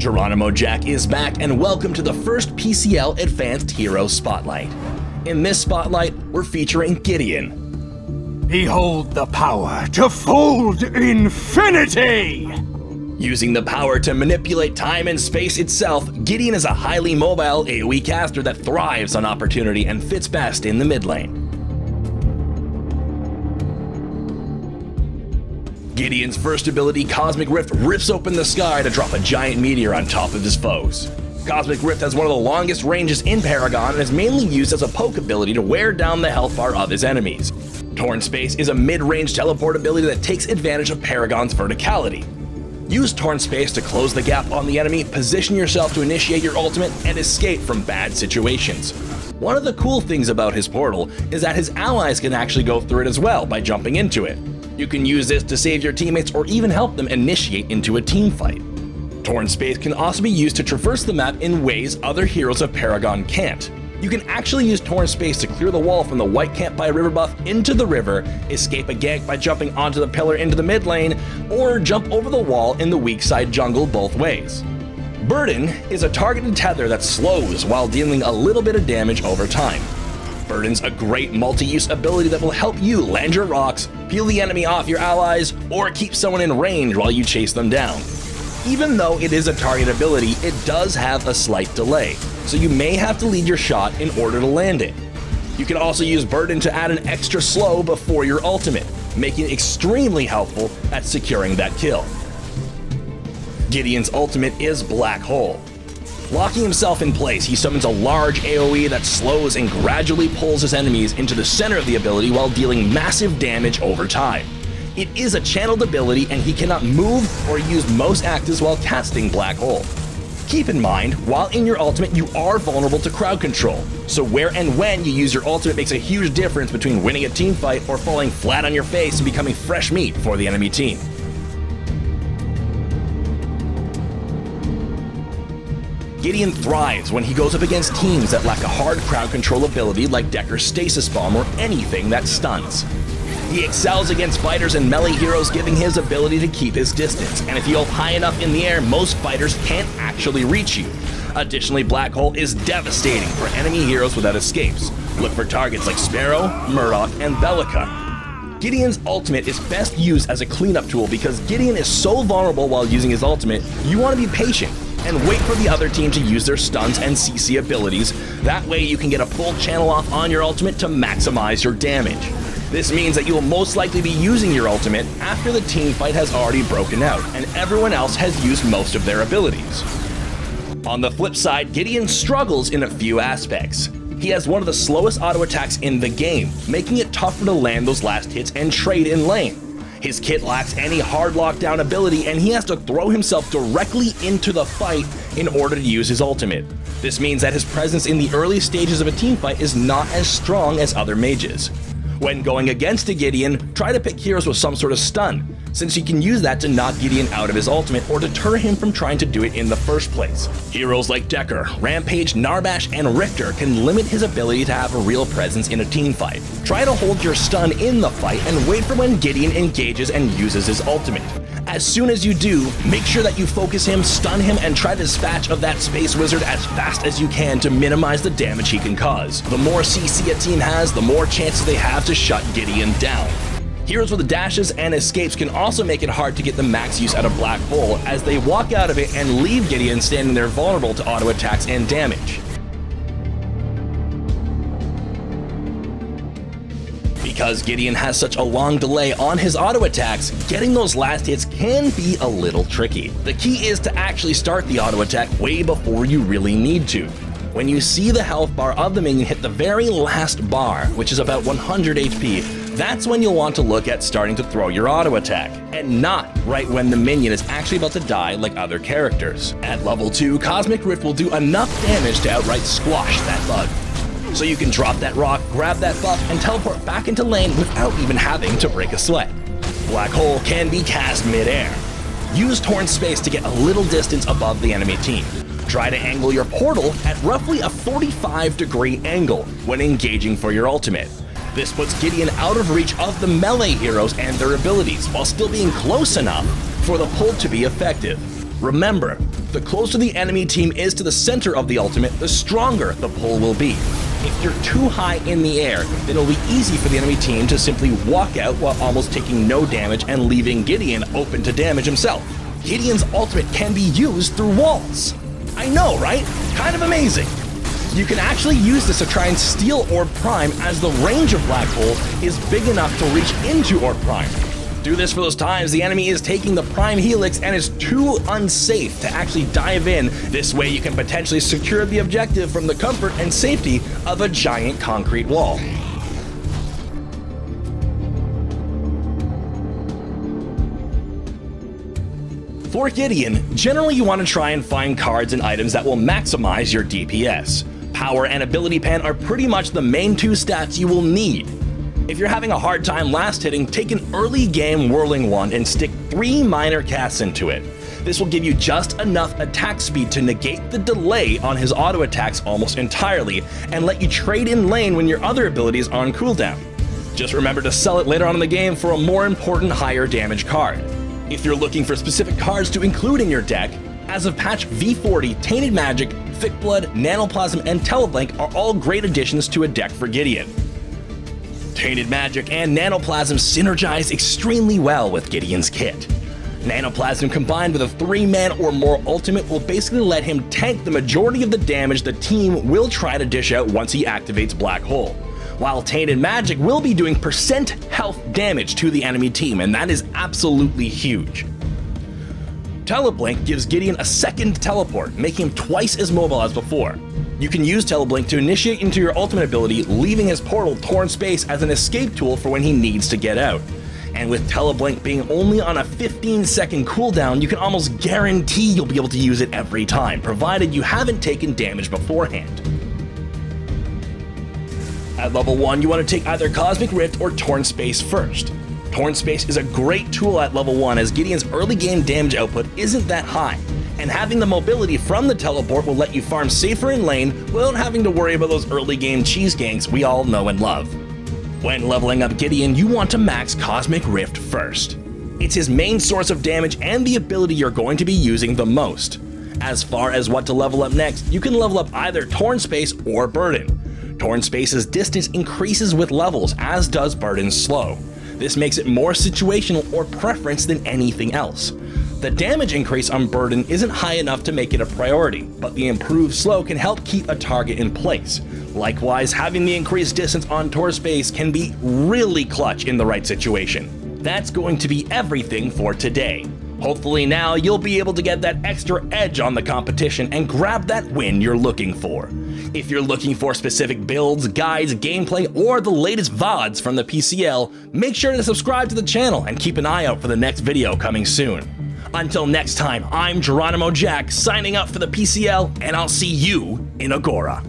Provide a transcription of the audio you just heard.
GeronimoJak is back, and welcome to the first PCL Advanced Hero Spotlight. In this spotlight, we're featuring Gideon. Behold the power to fold infinity! Using the power to manipulate time and space itself, Gideon is a highly mobile AoE caster that thrives on opportunity and fits best in the mid lane. Gideon's first ability, Cosmic Rift, rips open the sky to drop a giant meteor on top of his foes. Cosmic Rift has one of the longest ranges in Paragon and is mainly used as a poke ability to wear down the health bar of his enemies. Torn Space is a mid-range teleport ability that takes advantage of Paragon's verticality. Use Torn Space to close the gap on the enemy, position yourself to initiate your ultimate, and escape from bad situations. One of the cool things about his portal is that his allies can actually go through it as well by jumping into it. You can use this to save your teammates or even help them initiate into a team fight. Torn Space can also be used to traverse the map in ways other heroes of Paragon can't. You can actually use Torn Space to clear the wall from the white camp by river buff into the river, escape a gank by jumping onto the pillar into the mid lane, or jump over the wall in the weak side jungle both ways. Burden is a targeted tether that slows while dealing a little bit of damage over time. Burden's a great multi-use ability that will help you land your rocks, peel the enemy off your allies, or keep someone in range while you chase them down. Even though it is a target ability, it does have a slight delay, so you may have to lead your shot in order to land it. You can also use Burden to add an extra slow before your ultimate, making it extremely helpful at securing that kill. Gideon's ultimate is Black Hole. Locking himself in place, he summons a large AoE that slows and gradually pulls his enemies into the center of the ability while dealing massive damage over time. It is a channeled ability and he cannot move or use most actives while casting Black Hole. Keep in mind, while in your ultimate you are vulnerable to crowd control, so where and when you use your ultimate makes a huge difference between winning a team fight or falling flat on your face and becoming fresh meat for the enemy team. Gideon thrives when he goes up against teams that lack a hard crowd control ability like Dekker's Stasis Bomb or anything that stuns. He excels against fighters and melee heroes, giving his ability to keep his distance, and if you hold high enough in the air, most fighters can't actually reach you. Additionally, Black Hole is devastating for enemy heroes without escapes. Look for targets like Sparrow, Murdoch, and Bellica. Gideon's ultimate is best used as a cleanup tool because Gideon is so vulnerable while using his ultimate, you want to be patient and wait for the other team to use their stuns and CC abilities. That way you can get a full channel off on your ultimate to maximize your damage. This means that you will most likely be using your ultimate after the team fight has already broken out and everyone else has used most of their abilities. On the flip side, Gideon struggles in a few aspects. He has one of the slowest auto attacks in the game, making it tougher to land those last hits and trade in lane. His kit lacks any hard lockdown ability and he has to throw himself directly into the fight in order to use his ultimate. This means that his presence in the early stages of a team fight is not as strong as other mages. When going against a Gideon, try to pick heroes with some sort of stun, since you can use that to knock Gideon out of his ultimate or deter him from trying to do it in the first place. Heroes like Dekker, Rampage, Narbash, and Richter can limit his ability to have a real presence in a team fight. Try to hold your stun in the fight and wait for when Gideon engages and uses his ultimate. As soon as you do, make sure that you focus him, stun him, and try to dispatch of that Space Wizard as fast as you can to minimize the damage he can cause. The more CC a team has, the more chances they have to shut Gideon down. Heroes with dashes and escapes can also make it hard to get the max use out of Black Hole as they walk out of it and leave Gideon standing there vulnerable to auto attacks and damage. Because Gideon has such a long delay on his auto attacks, getting those last hits can be a little tricky. The key is to actually start the auto attack way before you really need to. When you see the health bar of the minion hit the very last bar, which is about 100 HP, that's when you'll want to look at starting to throw your auto attack, and not right when the minion is actually about to die like other characters. At level 2, Cosmic Rift will do enough damage to outright squash that bug. So you can drop that rock, grab that buff, and teleport back into lane without even having to break a sweat. Black Hole can be cast mid-air. Use Torn Space to get a little distance above the enemy team. Try to angle your portal at roughly a 45-degree angle when engaging for your ultimate. This puts Gideon out of reach of the melee heroes and their abilities, while still being close enough for the pull to be effective. Remember, The closer the enemy team is to the center of the ultimate, the stronger the pull will be. If you're too high in the air, then it'll be easy for the enemy team to simply walk out while almost taking no damage and leaving Gideon open to damage himself. Gideon's ultimate can be used through walls. I know, right? Kind of amazing. You can actually use this to try and steal Orb Prime, as the range of Black Hole is big enough to reach into Orb Prime. Do this for those times the enemy is taking the Prime Helix and is too unsafe to actually dive in. This way you can potentially secure the objective from the comfort and safety of a giant concrete wall. For Gideon, generally you want to try and find cards and items that will maximize your DPS. Power and ability pen are pretty much the main two stats you will need. If you're having a hard time last hitting, take an early game Whirling Wand and stick 3 minor casts into it. This will give you just enough attack speed to negate the delay on his auto attacks almost entirely, and let you trade in lane when your other abilities are on cooldown. Just remember to sell it later on in the game for a more important higher damage card. If you're looking for specific cards to include in your deck, as of patch V40, Tainted Magic, Thick Blood, Nanoplasm, and Teleblink are all great additions to a deck for Gideon. Tainted Magic and Nanoplasm synergize extremely well with Gideon's kit. Nanoplasm combined with a 3-man or more ultimate will basically let him tank the majority of the damage the team will try to dish out once he activates Black Hole, while Tainted Magic will be doing percent health damage to the enemy team, and that is absolutely huge. Teleblink gives Gideon a second teleport, making him twice as mobile as before. You can use Teleblink to initiate into your ultimate ability, leaving his portal Torn Space as an escape tool for when he needs to get out. And with Teleblink being only on a 15-second cooldown, you can almost guarantee you'll be able to use it every time, provided you haven't taken damage beforehand. At level 1, you want to take either Cosmic Rift or Torn Space first. Torn Space is a great tool at level 1, as Gideon's early game damage output isn't that high, and having the mobility from the teleport will let you farm safer in lane without having to worry about those early game cheese ganks we all know and love. When leveling up Gideon, you want to max Cosmic Rift first. It's his main source of damage and the ability you're going to be using the most. As far as what to level up next, you can level up either Torn Space or Burden. Torn Space's distance increases with levels, as does Burden's slow. This makes it more situational or preference than anything else. The damage increase on Burden isn't high enough to make it a priority, but the improved slow can help keep a target in place. Likewise, having the increased distance on Torn Space can be really clutch in the right situation. That's going to be everything for today. Hopefully now you'll be able to get that extra edge on the competition and grab that win you're looking for. If you're looking for specific builds, guides, gameplay, or the latest VODs from the PCL, make sure to subscribe to the channel and keep an eye out for the next video coming soon. Until next time, I'm GeronimoJak signing up for the PCL, and I'll see you in Agora.